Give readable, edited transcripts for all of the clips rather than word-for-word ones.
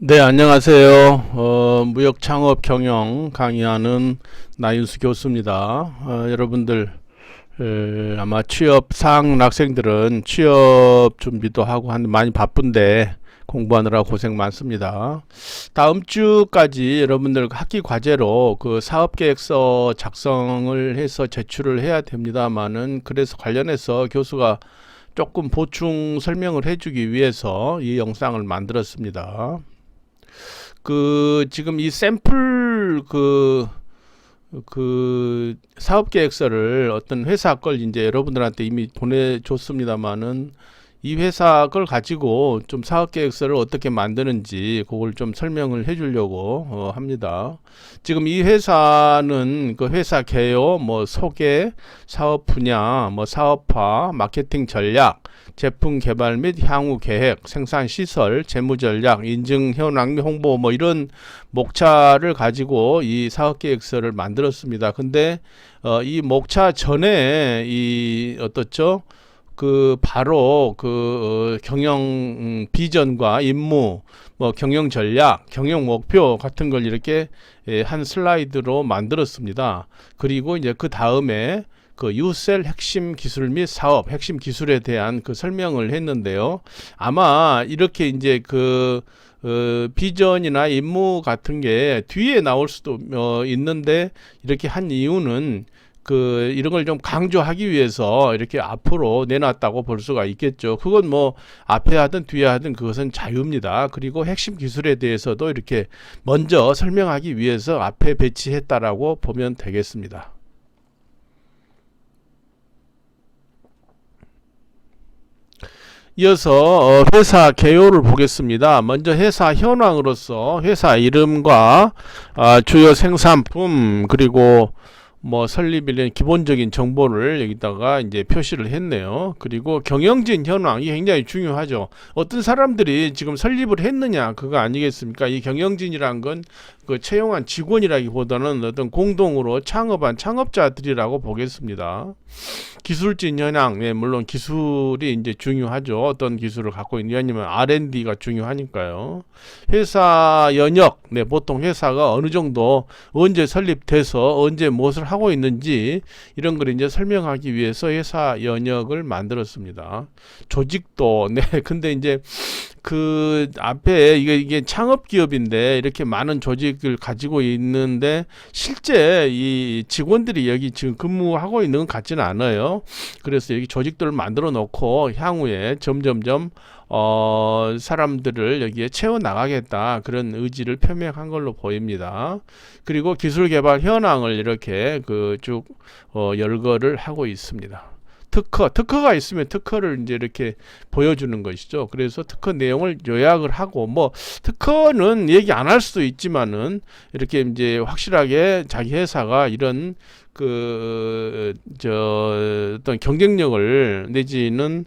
네, 안녕하세요. 무역 창업 경영 강의하는 나윤수 교수입니다. 여러분들 아마 취업 4학년 학생들은 취업 준비도 하고 많이 바쁜데 공부하느라 고생 많습니다. 다음 주까지 여러분들 학기 과제로 그 사업계획서 작성을 해서 제출을 해야 됩니다만은, 그래서 관련해서 교수가 조금 보충 설명을 해주기 위해서 이 영상을 만들었습니다. 지금 이 샘플 사업 계획서를 어떤 회사 걸 이제 여러분들한테 이미 보내줬습니다만은, 이 회사 걸 가지고 좀 사업 계획서를 어떻게 만드는지 그걸 좀 설명을 해 주려고 합니다. 지금 이 회사는 그 회사 개요, 뭐 소개, 사업 분야, 뭐 사업화, 마케팅 전략, 제품 개발 및 향후 계획, 생산 시설, 재무 전략, 인증 현황 및 홍보, 뭐 이런 목차를 가지고 이 사업 계획서를 만들었습니다. 근데 이 목차 전에 이 어떻죠? 바로 경영 비전과 임무, 뭐 경영 전략, 경영 목표 같은 걸 이렇게 한 슬라이드로 만들었습니다. 그리고 이제 그 다음에 유셀 핵심 기술 및 사업 핵심 기술에 대한 설명을 했는데요. 아마 이렇게 이제 비전이나 임무 같은 게 뒤에 나올 수도 있는데, 이렇게 한 이유는 이런 걸 좀 강조하기 위해서 이렇게 앞으로 내놨다고 볼 수가 있겠죠. 그건 뭐 앞에 하든 뒤에 하든 그것은 자유입니다. 그리고 핵심 기술에 대해서도 이렇게 먼저 설명하기 위해서 앞에 배치했다라고 보면 되겠습니다. 이어서 회사 개요를 보겠습니다. 먼저 회사 현황으로서 회사 이름과 주요 생산품, 그리고 뭐 설립일련 기본적인 정보를 여기다가 이제 표시를 했네요. 그리고 경영진 현황이 굉장히 중요하죠. 어떤 사람들이 지금 설립을 했느냐, 그거 아니겠습니까? 이 경영진이란 건 채용한 직원이라기보다는 어떤 공동으로 창업한 창업자들이라고 보겠습니다. 기술진 현황, 네, 물론 기술이 이제 중요하죠. 어떤 기술을 갖고 있느냐, 아니면 R&D가 중요하니까요. 회사 연역, 네, 보통 회사가 어느 정도 언제 설립돼서 언제 무엇을 하고 있는지 이런 걸 이제 설명하기 위해서 회사 연역을 만들었습니다. 조직도, 네, 근데 이제 앞에 이게 창업 기업인데 이렇게 많은 조직을 가지고 있는데 실제 이 직원들이 여기 지금 근무하고 있는 것 같지는 않아요. 그래서 여기 조직들을 만들어 놓고 향후에 점점점 사람들을 여기에 채워 나가겠다, 그런 의지를 표명한 걸로 보입니다. 그리고 기술 개발 현황을 이렇게 쭉 열거를 하고 있습니다. 특허가 있으면 특허를 이제 이렇게 보여주는 것이죠. 그래서 특허 내용을 요약을 하고, 뭐 특허는 얘기 안 할 수도 있지만은 이렇게 이제 확실하게 자기 회사가 이런 어떤 경쟁력을 내지는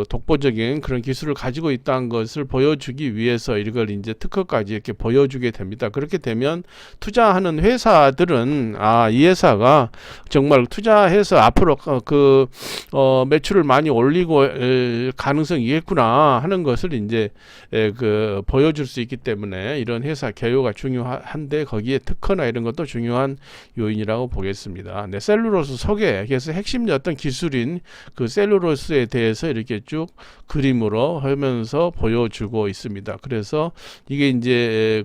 독보적인 그런 기술을 가지고 있다는 것을 보여주기 위해서 이걸 이제 특허까지 이렇게 보여주게 됩니다. 그렇게 되면 투자하는 회사들은 이 회사가 정말 투자해서 앞으로 매출을 많이 올리고 가능성이 있겠구나 하는 것을 이제 보여줄 수 있기 때문에 이런 회사 개요가 중요한데, 거기에 특허나 이런 것도 중요한 요인이라고 보겠습니다. 네, 셀룰로스 소개, 그래서 핵심 어떤 기술인 셀룰로스에 대해서 이렇게 쭉 그림으로 하면서 보여주고 있습니다. 그래서 이게 이제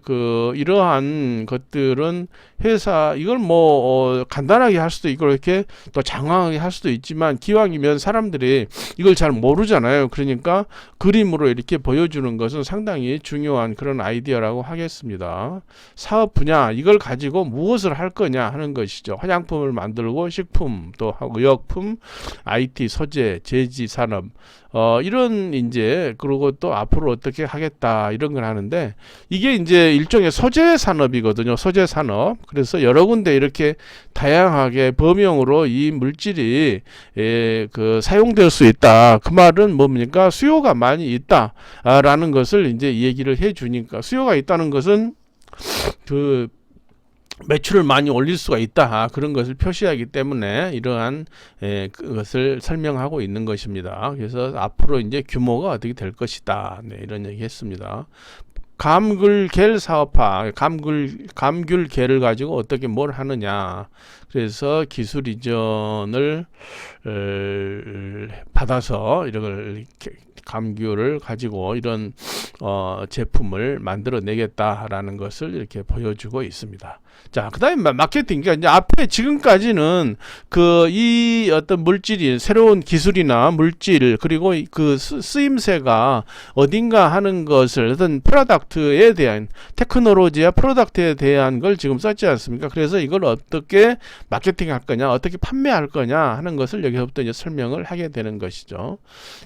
이러한 것들은 회사, 이걸 간단하게 할 수도 있고 이렇게 또 장황하게 할 수도 있지만, 기왕이면 사람들이 이걸 잘 모르잖아요. 그러니까 그림으로 이렇게 보여주는 것은 상당히 중요한 그런 아이디어라고 하겠습니다. 사업 분야, 이걸 가지고 무엇을 할 거냐 하는 것이죠. 화장품을 만들고 식품, 또 의약품, IT, 소재, 제지 산업, 이런 이제, 그리고 또 앞으로 어떻게 하겠다, 이런 걸 하는데, 이게 이제 일종의 소재 산업이거든요. 소재 산업. 그래서 여러 군데 이렇게 다양하게 범용으로 이 물질이 사용될 수 있다. 그 말은 뭡니까? 수요가 많이 있다라는 것을 이제 얘기를 해주니까, 수요가 있다는 것은 매출을 많이 올릴 수가 있다, 그런 것을 표시하기 때문에 이러한 그것을 설명하고 있는 것입니다. 그래서 앞으로 이제 규모가 어떻게 될 것이다, 네, 이런 얘기 했습니다. 감귤겔 사업화, 감귤겔을 가지고 어떻게 뭘 하느냐. 그래서 기술 이전을 받아서 이걸 감귤을 가지고 이런 제품을 만들어내겠다라는 것을 이렇게 보여주고 있습니다. 자, 그다음에 마케팅. 그러니까 이제 앞에 지금까지는 이 어떤 물질이 새로운 기술이나 물질 그리고 그 쓰임새가 어딘가 하는 것을 어떤 프로덕트에 대한 테크놀로지와 프로덕트에 대한 걸 지금 썼지 않습니까? 그래서 이걸 어떻게 마케팅할 거냐, 어떻게 판매할 거냐 하는 것을 여기서부터 이제 설명을 하게 되는 것이죠.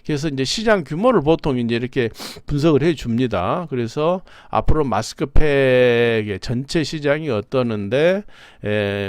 그래서 이제 시장 규모를 보통 이제 이렇게 분석을 해 줍니다. 그래서 앞으로 마스크팩의 전체 시장이 어떠는데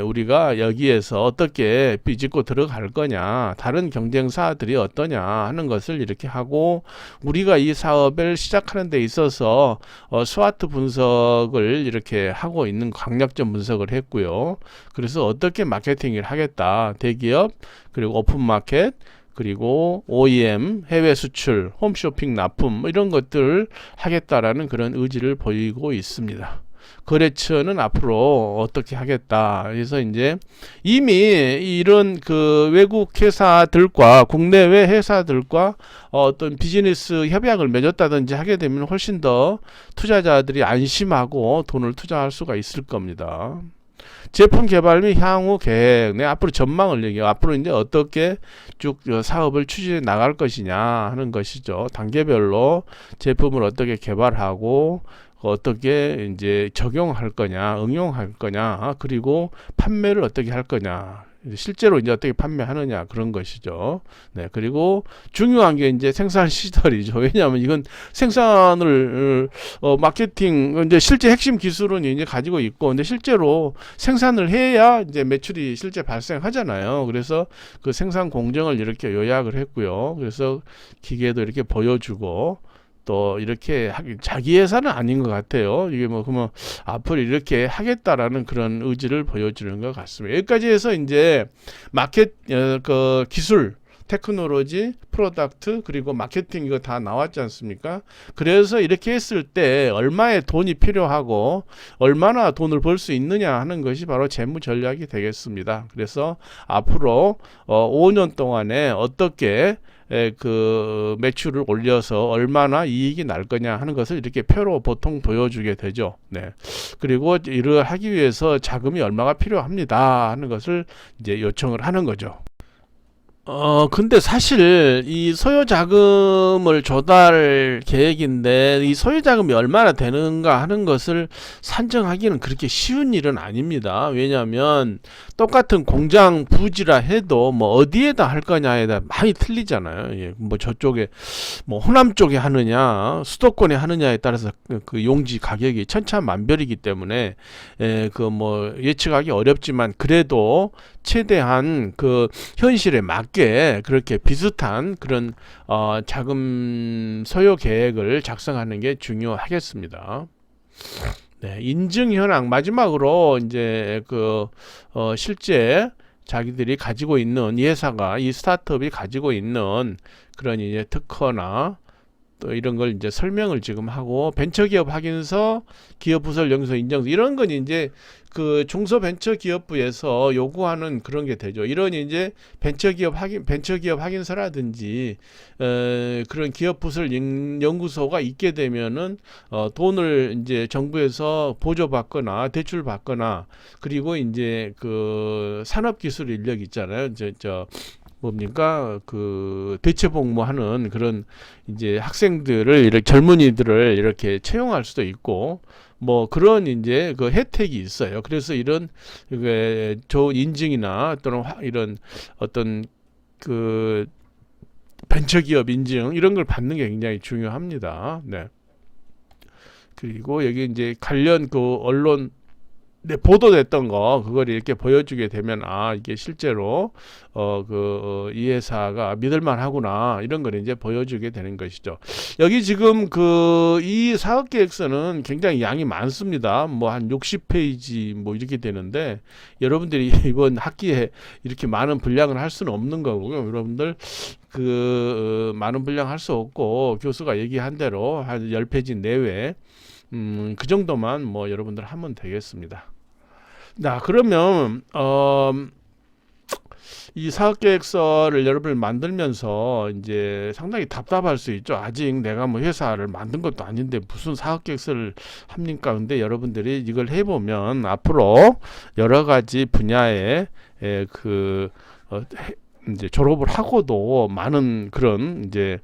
우리가 여기에서 어떻게 비집고 들어갈 거냐, 다른 경쟁사들이 어떠냐 하는 것을 이렇게 하고, 우리가 이 사업을 시작하는 데 있어서 스와트 분석을 이렇게 하고 있는 강력점 분석을 했고요. 그래서 어떻게 마케팅을 하겠다, 대기업 그리고 오픈마켓 그리고 OEM, 해외 수출, 홈쇼핑 납품 이런 것들을 하겠다라는 그런 의지를 보이고 있습니다. 거래처는 앞으로 어떻게 하겠다. 그래서 이제 이미 이런 그 외국 회사들과 국내외 회사들과 어떤 비즈니스 협약을 맺었다든지 하게 되면 훨씬 더 투자자들이 안심하고 돈을 투자할 수가 있을 겁니다. 제품 개발 및 향후 계획, 네, 앞으로 전망을 얘기해요. 앞으로 이제 어떻게 쭉 사업을 추진해 나갈 것이냐 하는 것이죠. 단계별로 제품을 어떻게 개발하고 어떻게 이제 적용할 거냐, 응용할 거냐, 그리고 판매를 어떻게 할 거냐, 실제로 이제 어떻게 판매하느냐 그런 것이죠. 네, 그리고 중요한 게 이제 생산 시설이죠. 왜냐하면 이건 생산을 마케팅 이제 실제 핵심 기술은 이제 가지고 있고, 근데 실제로 생산을 해야 이제 매출이 실제 발생하잖아요. 그래서 그 생산 공정을 이렇게 요약을 했고요. 그래서 기계도 이렇게 보여주고. 또 이렇게 자기 회사는 아닌 것 같아요. 이게 뭐 그러면 앞으로 이렇게 하겠다라는 그런 의지를 보여주는 것 같습니다. 여기까지 해서 이제 마켓 그 기술, 테크놀로지, 프로덕트 그리고 마케팅 이거 다 나왔지 않습니까? 그래서 이렇게 했을 때 얼마의 돈이 필요하고 얼마나 돈을 벌 수 있느냐 하는 것이 바로 재무 전략이 되겠습니다. 그래서 앞으로 5년 동안에 어떻게 그 매출을 올려서 얼마나 이익이 날 거냐 하는 것을 이렇게 표로 보통 보여주게 되죠. 네. 그리고 이를 하기 위해서 자금이 얼마가 필요합니다 하는 것을 이제 요청을 하는 거죠. 근데 사실 이 소요 자금을 조달 계획인데 이 소요 자금이 얼마나 되는가 하는 것을 산정하기는 그렇게 쉬운 일은 아닙니다. 왜냐하면 똑같은 공장 부지라 해도 뭐 어디에다 할 거냐에 따라 많이 틀리잖아요. 예, 뭐 저쪽에 뭐 호남 쪽에 하느냐 수도권에 하느냐에 따라서 그 용지 가격이 천차만별이기 때문에 그 뭐 예측하기 어렵지만 그래도 최대한 그 현실에 맞게 그렇게 비슷한 그런 자금 소요 계획을 작성하는 게 중요하겠습니다. 네, 인증 현황 마지막으로 이제 실제 자기들이 가지고 있는 이 회사가 이 스타트업이 가지고 있는 그런 이제 특허나 또 이런 걸 이제 설명을 지금 하고, 벤처기업 확인서, 기업부설 영서 인정서 이런 건 이제 그 중소벤처기업부에서 요구하는 그런 게 되죠. 이런 이제 벤처기업 확인서라든지 그런 기업부설 연구소가 있게 되면은 돈을 이제 정부에서 보조받거나 대출받거나, 그리고 이제 그 산업기술 인력 있잖아요. 뭡니까 그 대체복무하는 그런 이제 학생들을 이렇게 젊은이들을 이렇게 채용할 수도 있고 뭐 그런 이제 그 혜택이 있어요. 그래서 이런 좋은 인증이나 또는 이런 어떤 그 벤처기업 인증 이런 걸 받는 게 굉장히 중요합니다. 네. 그리고 여기 이제 관련 그 언론 보도됐던 거 그걸 이렇게 보여주게 되면 이게 실제로 이 회사가 믿을만 하구나 이런 걸 이제 보여주게 되는 것이죠. 여기 지금 이 사업계획서는 굉장히 양이 많습니다. 뭐 한 60페이지 뭐 이렇게 되는데 여러분들이 이번 학기에 이렇게 많은 분량을 할 수는 없는 거고요. 여러분들 많은 분량 할 수 없고 교수가 얘기한 대로 한 10페이지 내외 그 정도만 뭐 여러분들 하면 되겠습니다. 자, 그러면 이 사업계획서를 여러분을 만들면서 이제 상당히 답답할 수 있죠. 아직 내가 뭐 회사를 만든 것도 아닌데 무슨 사업계획서를 합니까? 근데 여러분들이 이걸 해보면 앞으로 여러 가지 분야에 그 이제 졸업을 하고도 많은 그런 이제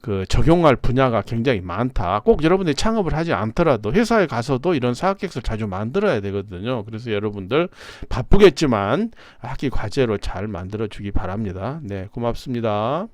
그 적용할 분야가 굉장히 많다. 꼭 여러분들이 창업을 하지 않더라도 회사에 가서도 이런 사업계획서를 자주 만들어야 되거든요. 그래서 여러분들 바쁘겠지만 학기 과제로 잘 만들어 주기 바랍니다. 네, 고맙습니다.